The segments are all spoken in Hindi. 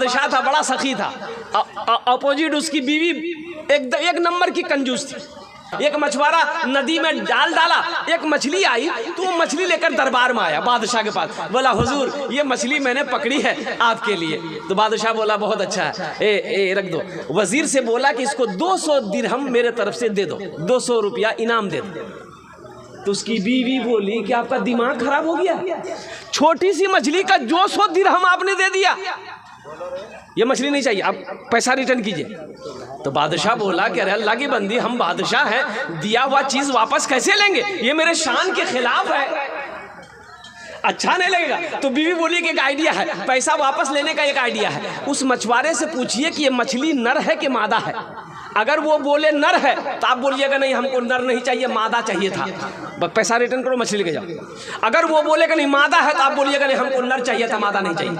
बादशाह था, बड़ा सखी था। अपोजिट उसकी बीवी एक नंबर की कंजूस थी। एक मछुआरा नदी में जाल डाला, एक मछली आई तो वो मछली लेकर दरबार में आया बादशाह के पास, बोला हुजूर ये मछली मैंने पकड़ी है आपके लिए। तो बादशाह बोला बहुत अच्छा है, ए रख दो। वजीर से बोला कि इसको 200 दिरहम मेरे तरफ से दे दो, 200 रुपया इनाम दे दो। तो उसकी बीवी बोली कि आपका दिमाग खराब हो गया, छोटी सी मछली का 200 दिरहम आपने दे दिया, ये मछली नहीं चाहिए, आप पैसा रिटर्न कीजिए। तो बादशाह बोला कि अरे अल्लाह की बंदी, हम बादशाह हैं, दिया हुआ चीज वापस कैसे लेंगे, ये मेरे शान के खिलाफ है, अच्छा नहीं लगेगा। तो बीवी बोली कि एक आइडिया है, पैसा वापस लेने का एक आइडिया है। उस मछुआरे से पूछिए कि ये मछली नर है कि मादा है। अगर वो बोले नर है तो आप बोलिएगा नहीं हमको नर नहीं चाहिए, मादा चाहिए था, पैसा रिटर्न करो, मछली लेके जाओ। अगर वो बोलेगा नहीं मादा है तो आप बोलिएगा नहीं हमको नर चाहिए था, मादा नहीं चाहिए।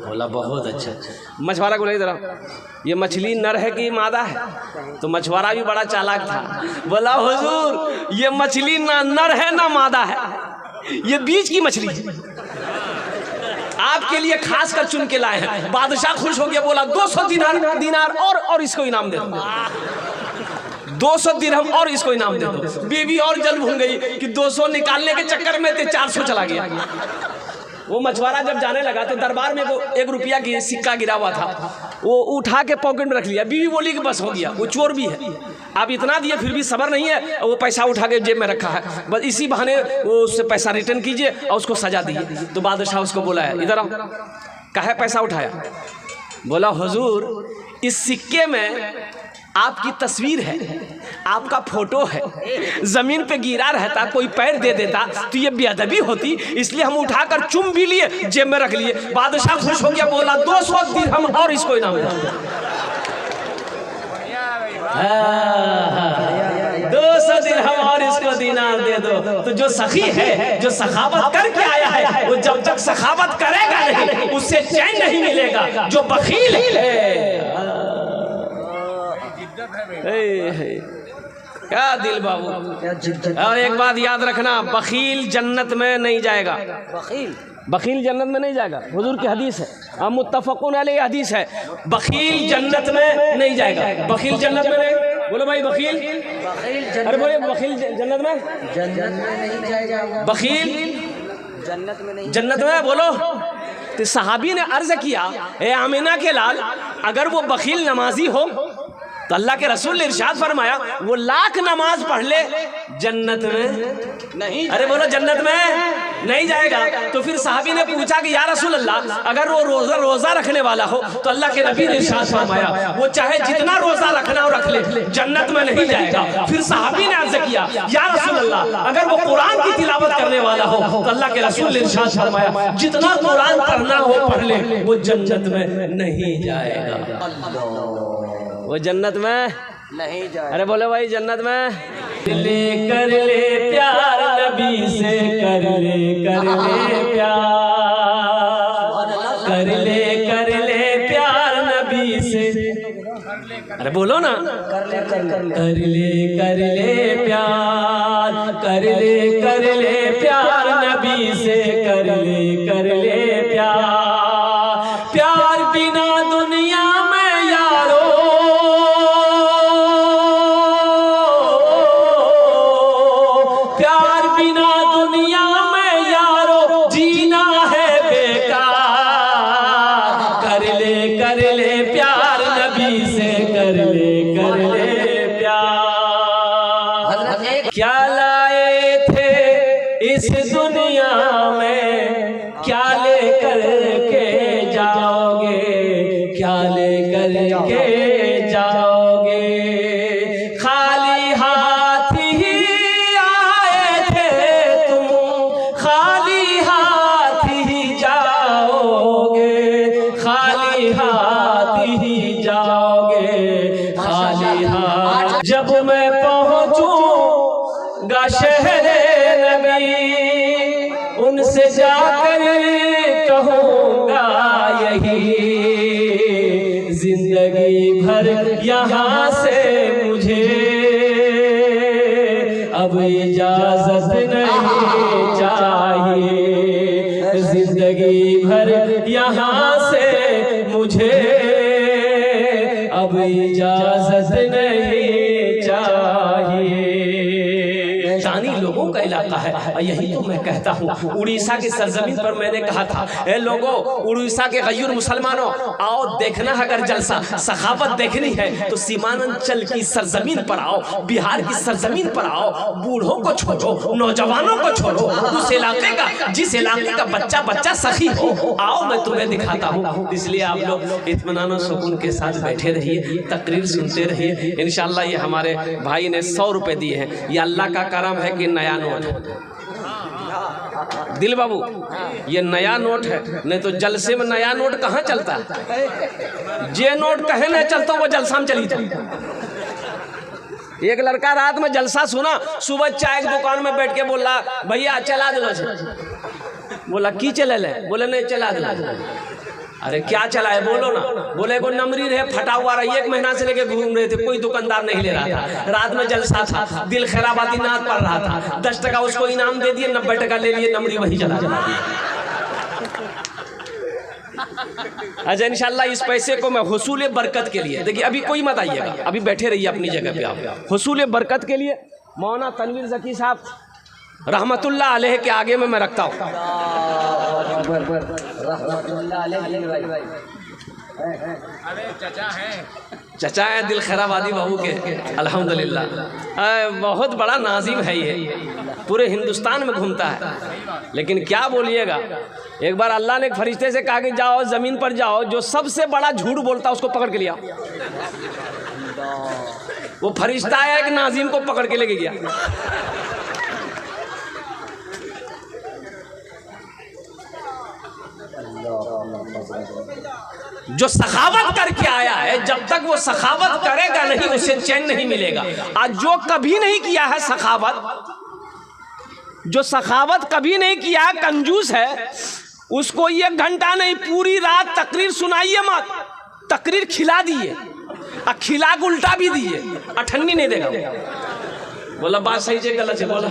बोला बहुत अच्छा। मछुआरा को ले जरा, ये मछली नर है कि मादा है? तो मछुआरा भी बड़ा चालाक था, बोला हुजूर ये मछली ना नर है ना मादा है, ये बीच की मछली है, आपके लिए खास कर चुन के लाए हैं। बादशाह खुश हो गया, बोला 200 दिनार और इसको इनाम दे दो, 200 दिरहम और इसको इनाम दे दो। बीवी और जल भूल गई कि 200 निकालने के चक्कर में 400 चला गया। वो मछुआरा जब जाने लगा तो दरबार में वो 1 रुपया की सिक्का गिरा हुआ था, वो उठा के पॉकेट में रख लिया। बीवी बोली कि बस हो गया, वो चोर भी है, आप इतना दिए फिर भी सब्र नहीं है, वो पैसा उठा के जेब में रखा है, बस इसी बहाने वो उससे पैसा रिटर्न कीजिए और उसको सजा दीजिए। तो बादशाह उसको बोला है इधर आओ, कहे पैसा उठाया। बोला हुजूर इस सिक्के में आपकी तस्वीर है, आपका फोटो है, जमीन पे गिरा रहता, कोई पैर दे देता तो ये बेअदबी होती, इसलिए हम उठाकर चुम भी लिए, जेब में रख लिए। बादशाह खुश हो गया, बोला 200 दिरहम और इसको इनाम दे दो। 200 दिरहम और इसको दिनार दे दो। तो जो सखी है, जो सखावत करके आया है, वो जब तक सखावत करेगा नहीं उससे चैन नहीं मिलेगा। जो बखील है क्या दिल बाबू। और एक बात याद रखना, बखील जन्नत में नहीं जाएगा, बखील जन्नत में नहीं जाएगा। हुजूर की हदीस है, मुत्तफकुन अलैहि हदीस है, बखील जन्नत में नहीं जाएगा। बखील जन्नत में नहीं, बोलो भाई बखील, अरे बोले बखील जन्नत में नहीं जाएगा, बखील जन्नत में बोलो। तो सहाबी ने अर्ज किया, ए आमिना के लाल, अगर वो बखील नमाजी हो तो अल्लाह के रसूल ने इरशाद फरमाया वो लाख नमाज पढ़ ले जन्नत में नहीं, अरे बोलो जन्नत में नहीं जाएगा। तो फिर साहबी ने पूछा कि या रसूल अल्लाह अगर वो रोजा रखने वाला हो तो अल्लाह के नबी ने इरशाद फरमाया वो चाहे जितना रोजा रखना हो रख ले, जन्नत में नहीं जाएगा। फिर साहबी ने अर्ज किया या रसूल अल्लाह अगर वो कुरान की तिलावत करने वाला हो तो अल्लाह के रसूल ने इरशाद फरमाया जितना कुरान पढ़ना हो पढ़ ले, वो जन्नत में नहीं जाएगा, वो जन्नत में नहीं जाए। अरे बोले भाई जन्नत में कर ले प्यार नबी से, कर ले प्यार, कर ले प्यार नबी से। अरे बोलो ना, कर ले प्यार, कर ले प्यार नबी से, कर ले प्यार। प्यार बिना दुनिया में यारो, प्यार बिना दुनिया में यारो जीना है बेकार। कर ले प्यार नबी से, कर ले प्यार। क्या लाए थे इस दुनिया में, क्या लेकर के जाओगे, क्या लेकर के जाओगे। खाली हाथ ही आए थे तुम, खाली हाथ ही जाओगे, खाली हाथ ही जाओगे, खाली हाथ। जब मैं पहुंचूंगा शहरे नबी, उनसे जाकर कहूँगा यही, जिंदगी भर यहाँ से मुझे अब इजाजत नहीं चाहिए, जिंदगी भर यहाँ से मुझे अब इजाजत नहीं चाहिए। शानी लोगों का इलाका है। यही तो मैं कहता हूँ, उड़ीसा की सरजमीन पर मैंने कहा था, ए लोगों, उड़ीसा के गयूर मुसलमानों, आओ देखना है अगर जलसा, सखावत देखनी है तो सीमांचल की सरजमीन पर आओ, बिहार की सरजमीन पर आओ। बूढ़ों को छोड़ो, नौजवानों को छोड़ो, उस इलाके का, जिस इलाके का बच्चा बच्चा सखी हो, आओ मैं तुम्हें दिखाता हूँ। इसलिए आप लोग इत्मीनान और सुकून के साथ बैठे रहिए, तकरीर सुनते रहिए। इंशाल्लाह ये हमारे भाई ने 100 रुपए दिए हैं। ये अल्लाह का करम है कि नया नोट है। दिल बाबू, ये नया नोट है, नहीं तो जलसे में नया नोट कहाँ चलता है। जे नोट कहे नहीं चलता वो जलसा में चली जाए। एक लड़का रात में जलसा सुना, सुबह चाय की दुकान में बैठ के बोला, भैया चला दो। बोला की चले ले? बोले नहीं चला दो। अरे क्या चला है बोलो ना। बोले को नमरी रहे, फटा हुआ रहा, 1 महीना से लेके घूम रहे थे, कोई दुकानदार नहीं ले रहा था। रात में जलसा था, दिल खैराबादी नाथ पड़ रहा था, 10 टका उसको इनाम दे दिए, 90 टका ले लिए, नमरी वही चला दिया। अच्छा, इंशाल्लाह इस पैसे को मैं हुसूल बरकत के लिए, देखिए अभी कोई मत आइएगा, अभी बैठे रहिए अपनी जगह पे आप। हुसूल बरकत के लिए मौलाना तनवीर ज़की साहब रहमतुल्लाह अलैह के आगे में मैं रखता हूँ। चचा है दिल खैराबादी बाबू के, अल्हम्दुलिल्लाह। बहुत बड़ा नाजिम है ये, पूरे हिंदुस्तान में घूमता है। लेकिन क्या बोलिएगा, एक बार अल्लाह ने एक फरिश्ते से कहा कि जाओ ज़मीन पर जाओ, जो सबसे बड़ा झूठ बोलता है उसको पकड़ के लिया। वो फरिश्ता आया एक नाजिम को पकड़ के लेके गया। जो सखावत करके आया है, जब तक वो सखावत करेगा नहीं उसे चैन नहीं मिलेगा। आज जो कभी नहीं किया है सखावत, जो सखावत कभी नहीं किया है, कंजूस है, उसको 1 घंटा नहीं पूरी रात तकरीर सुनाइए मत। तकरीर खिला दिए और खिला के उल्टा भी दिए, अठन्नी नहीं देगा। बोला बात सही से गलत है, बोला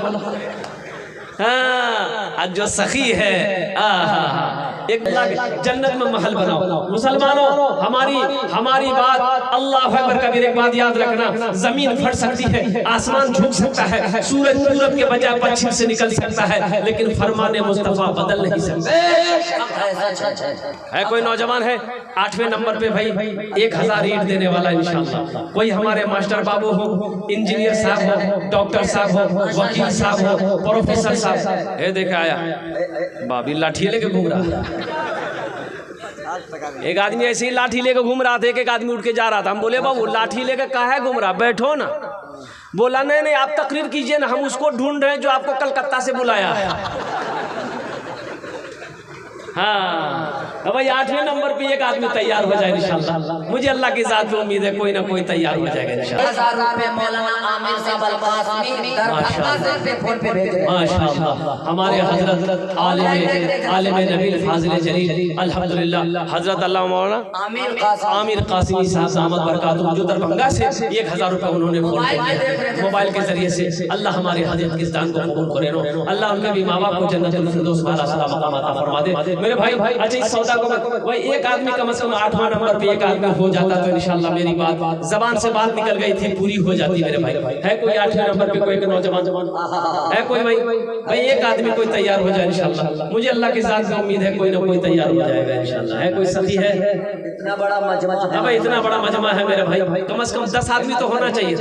हाँ। आज जो सखी है, एक जन्नत में महल बनाओ। मुसलमानों, हमारी बात अल्लाह अकबर कबीर, एक बात याद रखना, जमीन फट सकती है, आसमान झुक सकता है, सूरज पूरब के बजाय पश्चिम से निकल सकता है, लेकिन फरमाने मुस्तफा बदल नहीं सकता है। कोई नौजवान है 8वें नंबर पे भाई 1000 ईंट देने वाला इंशाअल्लाह। कोई हमारे मास्टर बाबू हो, इंजीनियर साहब हो, डॉक्टर साहब हो, वकील साहब हो, प्रोफेसर साहब, ये देखा आया बाबी लाठी लेके घूम रहा। एक आदमी ऐसे ही लाठी लेके घूम रहा था, एक आदमी उठ के जा रहा था। हम बोले बाबू लाठी लेके काहे घूम रहा, बैठो ना। बोला नहीं आप तकरीर कीजिए ना, हम उसको ढूंढ रहे हैं जो आपको कलकत्ता से बुलाया है। हाँ भाई 8वें नंबर पे एक आदमी तैयार हो जाए इंशाल्लाह। मुझे अल्लाह की जात पे उम्मीद है कोई ना कोई तैयार हो जाएगा इंशाल्लाह। माशाल्लाह हमारे हजरत आलिम नबी फाजिल जलील अल्हम्दुलिल्लाह हजरत अल्लाह मौलाना आमिर कासिमी साहब दामत बरकातुहू जो दरभंगा से 1000 रुपए उन्होंने मोबाइल के जरिए से, अल्लाह हमारे हजरत की जान को कबूल करे, अल्लाह उनके भी माँ बाप को जन्नतुल फिरदौस वाला मकाम अता फरमा दे। मेरे भाई अच्छा इस सौदा को भाई एक आदमी कम से कम 8वां नंबर पे एक आदमी हो जाता तो इंशाल्लाह मेरी बात जबान से बात निकल गई थी पूरी हो जाती। मेरे भाई है कोई 8वें नंबर पे कोई एक नौजवान है, कोई भाई एक आदमी कोई तैयार हो जाए इंशाल्लाह। मुझे अल्लाह की जात से उम्मीद है कोई ना कोई तैयार हो जाएगा इंशाल्लाह। है कोई सही है? इतना बड़ा मजमा है भाई, इतना बड़ा मजमा है मेरे भाई, कम से कम 10 आदमी तो होना चाहिए।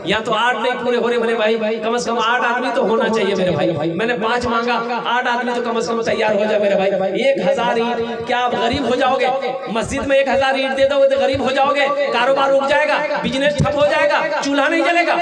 या तो 8 नहीं पूरे हो रहे मेरे भाई, कम से कम 8 आदमी तो होना चाहिए मेरे भाई। मैंने 5 मांगा, 8 आदमी तो कम से कम तैयार हो जाए मेरे भाई। 1000 ईंट, क्या आप गरीब हो जाओगे? मस्जिद में 1000 ईंट दे दोगे तो गरीब हो जाओगे, कारोबार रुक जाएगा, बिजनेस ठप हो जाएगा, चूल्हा नहीं जलेगा।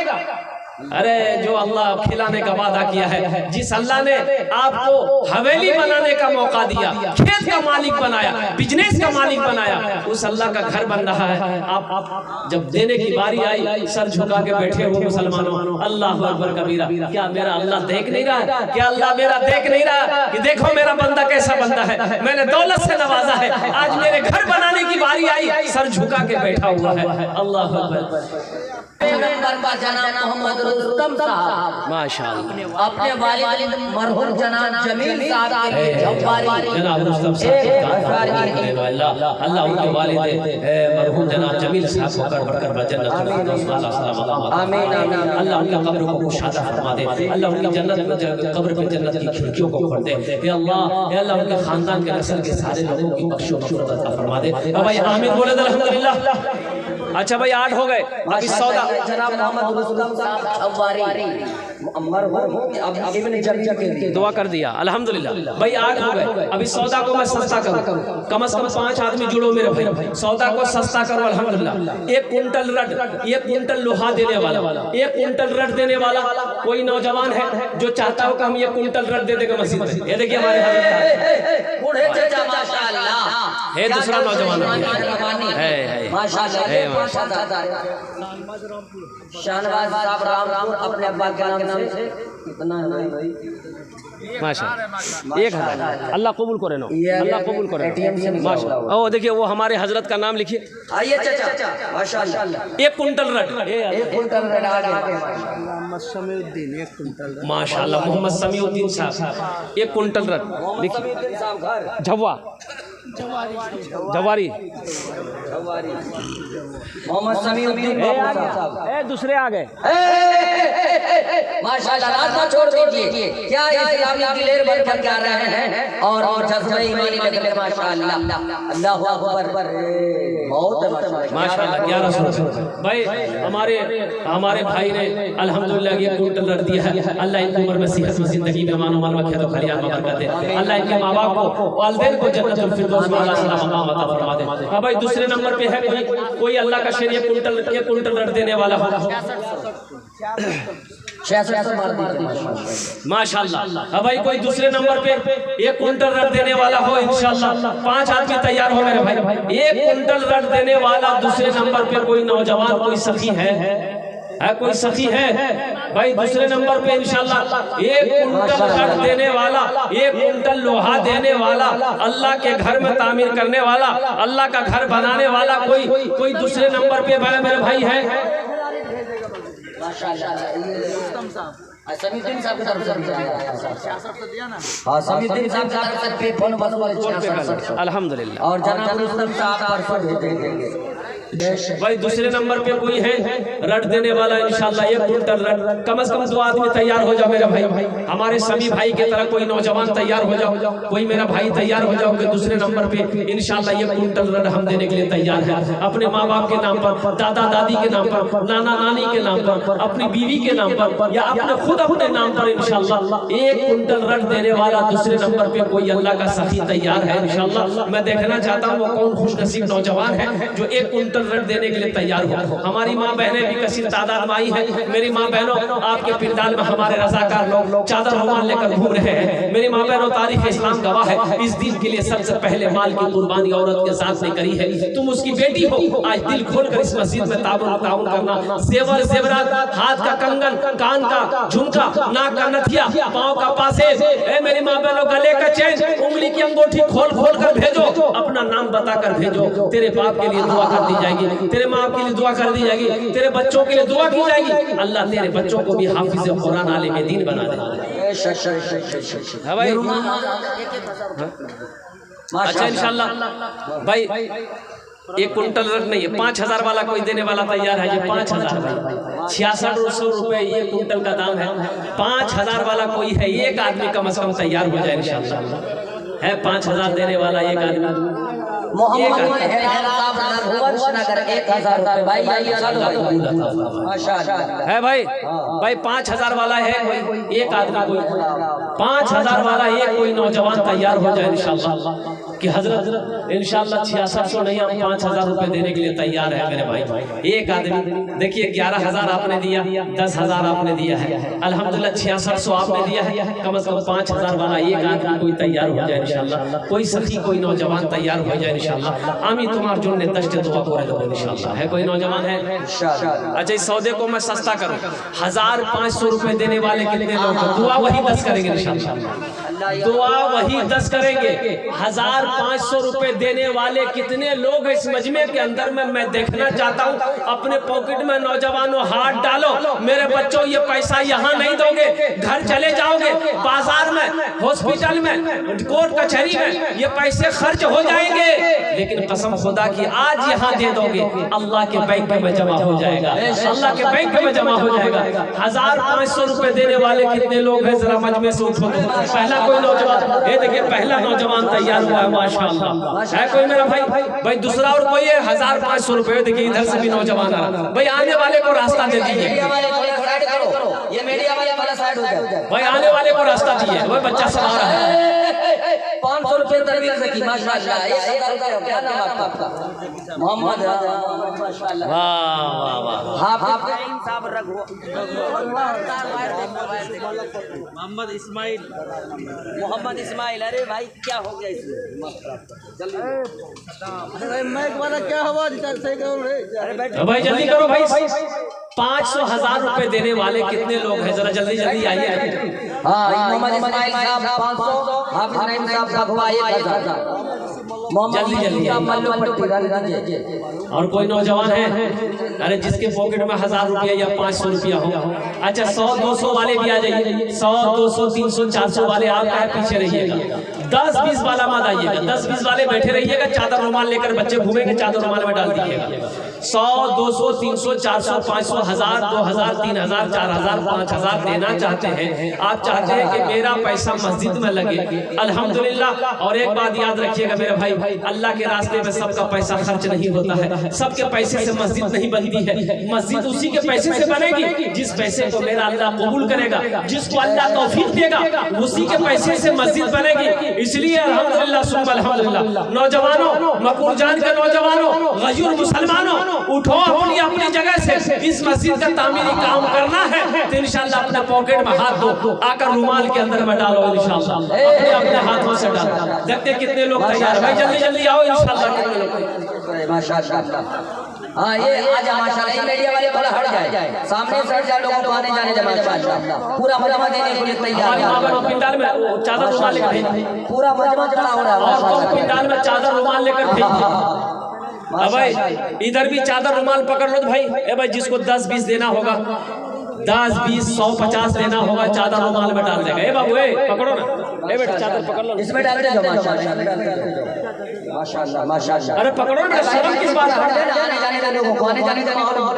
अरे जो अल्लाह खिलाने का वादा किया है, जिस अल्लाह ने आपको हवेली बनाने का मौका दिया, खेत का मालिक बनाया, बिजनेस का मालिक बनाया, उस अल्लाह का घर बन रहा है। आप जब देने की बारी आई सर झुका के बैठे हो मुसलमानों, अल्लाह अकबर कबीरा। क्या मेरा अल्लाह देख नहीं रहा? क्या अल्लाह मेरा देख नहीं रहा कि देखो मेरा बंदा कैसा बंदा है, मैंने दौलत से नवाजा है, आज मेरे घर बनाने की बारी आई, सर झुका के बैठा हुआ है। अल्लाह अकबर। नंबर का जनाब मोहम्मद रुस्तम साहब माशाअल्लाह, अपने वालिद मरहूम जनाब जमील साहब के जवारी जनाब रुस्तम साहब अल्लाह उनके वालिद मरहूम जनाब जमील साहब को कर बढ़कर जन्नत में आमीन आमीन। अल्लाह उनकी कब्र को कुशादा फरमा दे, अल्लाह उनकी जन्नत में कब्र पे जन्नत की खिड़कियों को खोल दे। या अल्लाह उनके खानदान के नस्ल के सारे लोगों की बख्शो अता फरमा दे। भाई आमीन बोले अल्हम्दुलिल्लाह। अच्छा भाई 8 हो गए, अभी 14 जनाब मोहम्मद रुस्तम साहब अवारी मरहूम इब्न जमील के दुआ कर दिया अल्हम्दुलिल्लाह। भाई 8 हो गए, अभी 14 को मैं सस्ता करूं, कम से कम 5 आदमी जुड़ो मेरे भाई, 14 को सस्ता करो अल्हम्दुलिल्लाह। 1 कुंटल रड, 1 कुंटल लोहा देने वाला, 1 कुंटल रड देने वाला कोई नौजवान है जो चाहता हो कि हम 1 कुंटल रड दे देंगे मस्जिद में। ये देखिए हमारे हजरत बूढ़े चाचा माशाअल्लाह है, दूसरा नौजवान है माशाअल्लाह शाहनवाज साहब रामपुर अपने अब्बा के नाम से कितना है माशाअल्लाह 1000 अल्लाह कबूल करे नो, अल्लाह कबूल करे माशाअल्लाह। ओ देखिए वो हमारे हजरत का नाम लिखिए। आइए चाचा माशाअल्लाह 1 कुंटल रड, 1 कुंटल रड आगे माशाअल्लाह। मोहम्मद समीउद्दीन साहब 1 कुंटल रड लिखिए। झव्वा जवारी मोहम्मद समीउद्दीन साहब दूसरे आ गए माशाअल्लाह। रास्ता छोड़ दीजिए, क्या इस्लामी दिलेर बन कर आ रहे हैं और जज्बा ईमानी लेकर माशाअल्लाह। अल्लाहु अकबर बहुत माशाअल्लाह। 1100 भाई हमारे भाई ने अल्हम्दुलिल्लाह 1 कुंटल रख दिया है। अल्लाह इनकी उम्र में सेहत में जिंदगी में मानो माल रखे तो खलियान में बरकत दे। अल्लाह इनके माँ बाप को वालिदैन को जन्नतुल फिरदौस में अल्लाह सलाम मकाम अता फरमा दे। हां भाई दूसरे नंबर पे है कोई अल्लाह का शेर 1 कुंटल रख देने वाला हो 66 मार दीजिए माशाअल्लाह। हाँ भाई कोई दूसरे नंबर पे 1 कुंटल रड देने वाला हो इंशाअल्लाह। 5 आदमी तैयार हो मेरे भाई। 1 कुंटल रड देने वाला दूसरे नंबर पे कोई नौजवान कोई सखी है कोई सखी है भाई दूसरे नंबर पे इंशाअल्लाह। 1 कुंटल रड देने वाला, 1 कुंटल लोहा देने वाला, अल्लाह के घर में तामीर करने वाला, अल्लाह का घर बनाने वाला कोई दूसरे नंबर पे मेरे भाई है समीउद्दीन साहब की तरफ से दिया ना। हां समीउद्दीन साहब की तरफ से पे फोन बस वाले 66 अल्हम्दुलिल्लाह। और जनाब रुस्तम साहब परसों भेज देंगे। भाई दूसरे नंबर पे कोई है रड देने वाला इंशाअल्लाह। 1 कुंटल रड, कम से कम 2 आदमी तैयार हो जाओ मेरे भाई। हमारे सभी भाई की तरह कोई नौजवान तैयार हो जाओ, कोई मेरा भाई तैयार हो जाओ कि दूसरे नंबर पे इंशाअल्लाह 1 कुंटल रड हम देने के लिए तैयार है। अपने माँ बाप के नाम पर, दादा दादी के नाम पर, नाना नानी के नाम पर, अपनी बीवी के नाम पर या अपने नाम पर इंशाअल्लाह 1 कुंटल रड देने वाला दूसरे नंबर पे कोई अल्लाह का सखी तैयार है इंशाअल्लाह। मैं देखना चाहता हूँ वो कौन खुशनसीब नौजवान है जो 1 कुंटल रड देने के लिए तैयार हो। हमारी माँ बहनें भी कसीर तादाद में आई है। मेरी माँ बहनों आपके पिंडाल में हमारे रजाकार लोग चादर रुमाल लेकर घूम रहे हैं। मेरी माँ बहनों तारीख इस्लाम गवाह है, इस दिन के लिए सबसे पहले माल की कुर्बानी औरत के साथ ने करी है। तुम उसकी बेटी हो, आज दिल खोलकर इस मस्जिद में ताउन करना। जेवर जेवरात, हाथ का कंगन, कान का झुमका, नाक का नथिया, पाँव का पासेज, मेरी माँ बहनों गले का चेन, उंगली की अंगूठी खोल कर भेजो, अपना नाम बताकर भेजो। तेरे बाप के लिए दुआ कर दी जाएगी, तेरे माँ के लिए दुआ कर दी जाएगी, तेरे बच्चों के लिए दुआ की जाएगी। अल्लाह तेरे बच्चों को भी हाफिज कुरान आलिम दीन बना दे। भाई अच्छा इंशाअल्लाह। भाई 1 कुंटल रड नहीं है, 5000 वाला कोई देने वाला तैयार है। ये 5000 भाई 6600 रुपए 1 कुंटल का दाम है। 5000 वाला कोई है, एक आदमी कम से कम तैयार हो जाए इंशाअल्लाह। है 5000 देने वाला एक आदमी मोहम्मद साहब नगर 1000 रुपए भाई माशाअल्लाह है भाई। भाई 5000 वाला है कोई एक आदमी, कोई 5000 वाला एक कोई नौजवान तैयार हो जाए इंशाअल्लाह कि हजरत इंशाअल्लाह 6600 नहीं, हम 5000 रुपए देने के लिए तैयार है मेरे भाई। एक आदमी देखिए 11000 आपने दिया, 10000 आपने दिया है अल्हम्दुलिल्लाह। 6600 आपने दिया है, कम से कम 5000 वाला एक आदमी कोई तैयार हो जाए इंशाअल्लाह। कोई सखी कोई नौजवान तैयार हो जाए इंशाअल्लाह। আমি তোমার জন্য দশটা দোয়া पूरा करूँ इंशाल्लाह। है कोई नौजवान है? अच्छा, इस सौदे को मैं सस्ता करूँ, 1500 रुपए देने वाले कितने लोग हैं? दुआ वही 10 करेंगे इंशाल्लाह, दुआ वही 10 करेंगे। 1500 रुपए देने वाले कितने लोग हैं इस मजमे के अंदर में मैं देखना चाहता हूँ। अपने पॉकेट में नौजवानों हाथ डालो। मेरे बच्चों, ये पैसा यहाँ नहीं दोगे, घर चले जाओगे, बाजार में, हॉस्पिटल में, कोर्ट कचहरी में ये पैसे खर्च हो जाएंगे, लेकिन कसम खुदा की आज यहाँ दे दोगे, अल्लाह के बैंक में जमा हो जाएगा, अल्लाह के बैंक में जमा हो जाएगा। 1500 रुपए देने वाले कितने लोग हैं? जरा मजमे से उठो। पहला कोई नौजवान, ये देखिए पहला नौजवान तैयार हुआ है माशाअल्लाह। है कोई मेरा भाई? दूसरा और कोई है? 1500 रुपए। देखिए इधर से भी नौजवान आ रहा भाई, आने वाले को रास्ता दे दीजिए, ये मीडिया वाले वाला साइड हो जाए भाई, आने वाले को रास्ता दीजिए। वही बच्चा सब आ रहा है। 500 रुपए तकरीर से की माशाअल्लाह। क्या नाम आपका? मोहम्मद। माशाअल्लाह, वाह वाह वाह। आप साहब रघु मोहम्मद इस्माइल। अरे भाई क्या हो गया इसमें? भाई जल्दी करो भाई। 500 1000 रुपए देने वाले कितने लोग हैं? जरा जल्दी जल्दी आइए। हाँ, मोहम्मद इस्माइल साहब 500, हाफिज नईम साहब भगवा 1000, जल्दी जल्दी। और कोई नौजवान है? अरे जिसके पॉकेट में 1000 रुपया या 500 रुपया हो। अच्छा, 100 200 वाले भी आ जाइए। 100 200 300 400 वाले आप क्या पीछे रहिएगा। 10 20 वाला मत आइएगा। 10 20 वाले बैठे रहिएगा। चादर रुमाल लेकर बच्चे घूमेंगे, चादर रुमाल में डाल दीजिएगा। 100 200 300 400 500 1000 2000 3000 4000 5000 देना चाहते हैं। आप चाहते हैं कि मेरा पैसा मस्जिद में लगे, अल्हम्दुलिल्लाह। और एक बात याद रखिएगा मेरे भाई, अल्लाह के रास्ते में सबका पैसा खर्च नहीं होता है। सबके पैसे से मस्जिद नहीं बनती है। मस्जिद उसी के पैसे से बनेगी जिस पैसे को मेरा अल्लाह कबूल करेगा, जिसको अल्लाह तौफीक देगा, उसी के पैसे से मस्जिद बनेगी। इसलिए अल्हम्दुलिल्लाह सुम्मा अल्हम्दुलिल्लाह। नौजवानों, मकबूल जान के नौजवानों, गयूर मुसलमानों, उठो अपनी अपनी जगह से। इस मस्जिद का तामीरी काम करना है तो इंशाल्लाह अपने पॉकेट में हाथ दो, आकर रुमाल के अंदर में डालो इंशाल्लाह, अपने अपने हाथों से डालो। देखते कितने लोग तैयार। भाई जल्दी जल्दी आओ इंशाल्लाह। माशाअल्लाह। हाँ, ये आजा माशाअल्लाह। ये मीडिया वाले थोड़ा हट जाए, सामने से हट जाए, लोगों को आने जाने दे माशाअल्लाह। पूरा मजमा देने के लिए तैयार है। पिंडाल में चादर रुमाल लेकर भेज, पूरा मजमा खड़ा हो रहा है। और पिंडाल में चादर रुमाल लेकर भेज। भाई इधर भी चादर रुमाल पकड़ लो भाई। ए भाई जिसको 10 20 देना होगा, 10 20 100 50 देना होगा, चादर रुमाल में डाल देगा। ए बाबू पकड़ो ना, ए बेटा चादर पकड़ लो, इसमें डाल दो माशाअल्लाह माशाअल्लाह माशाअल्लाह। अरे पकड़ो ना, शर्म किस बात आने जाने लोगों को, आने जाने माहौल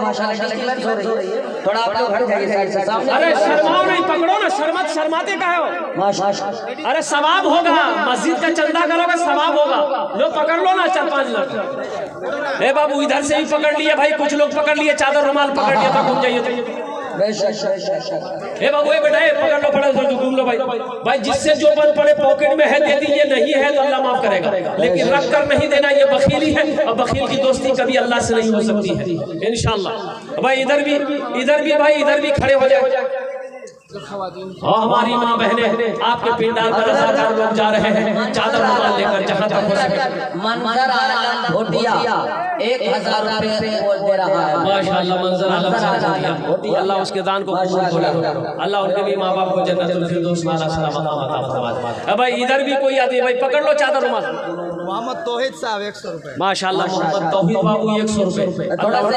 माशाअल्लाह डिस्टर्बेंस हो रही है। थोड़ा आप लोग हट जाइए साइड से, सामने। अरे शर्माओ नहीं, पकड़ो ना, शर्माते का हो माशाअल्लाह। अरे सवाब होगा, मस्जिद का चंदा करोगे सवाब होगा। लो पकड़ लो ना 4-5 लोग। ए बाबू इधर से ही पकड़ लिए भाई, कुछ लोग पकड़ लिए, चादर रुमाल पकड़ लिया तो घूम जाइए। ए बाबू बेटा पकड़ लो, पड़ा तो घूम लो भाई। भाई जिससे जो बन पड़े पॉकेट में है दे दीजिए, नहीं है तो अल्लाह माफ करेगा, लेकिन रख कर नहीं देना, ये बखीली है। और बखील की दोस्ती कभी अल्लाह से नहीं हो सकती है इंशाल्लाह। भाई इधर भी भाई इधर भी खड़े हो जाए। और हमारी माँ बहनें आपके पिंडाल पर रज़ाकार लोग जा रहे हैं, चादर रुमाल लेकर, जहाँ तक हो सके। मंजर आलम भोटिया 1000 रुपए दे रहा है माशाअल्लाह। मंजर आलम भोटिया, अल्लाह उसके दान को कबूल करे, अल्लाह उनके भी माँ बाप को जन्नतुल फिरदौस में सलामत अता फरमाए। भाई इधर भी कोई आदमी, भाई पकड़ लो चादर रुमाल। मोहम्मद तौहीद साहब 100 रुपए माशाअल्लाह। मोहम्मद तौहीद बाबू 100 रुपए। थोड़ा सा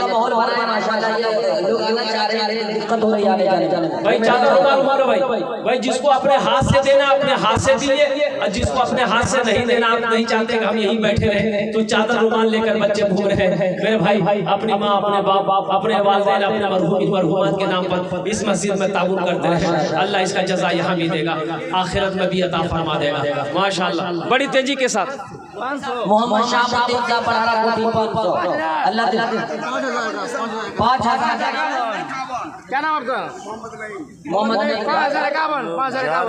माहौल बना है माशाअल्लाह। ये लोग आना चाह रहे हैं, दिक्कत हो रही है आने जाने में। भाई चादर रुमाल मारो भाई जिसको अपने हाथ से देना अपने हाथ से दीजिए, और जिसको अपने हाथ से नहीं देना, आप नहीं चाहते कि हम यहीं बैठे रहे तो चादर रुमाल लेकर बच्चे घूम रहे हैं। मेरे भाई अपनी माँ, अपने बाप, अपने वालिदैन, अपने मरहूमात के नाम पर इस मस्जिद में ताउन करते रहे। अल्लाह इसका जज़ा यहाँ भी देगा, आखिरत में भी अता फरमा देगा माशाअल्लाह। बड़ी तेजी के साथ मोहम्मद शाहबुद्दीन साहब पढ़ा रहा है 500। अल्लाह 5000। क्या नाम आपका? मोहम्मद 5051 माशाअल्लाह।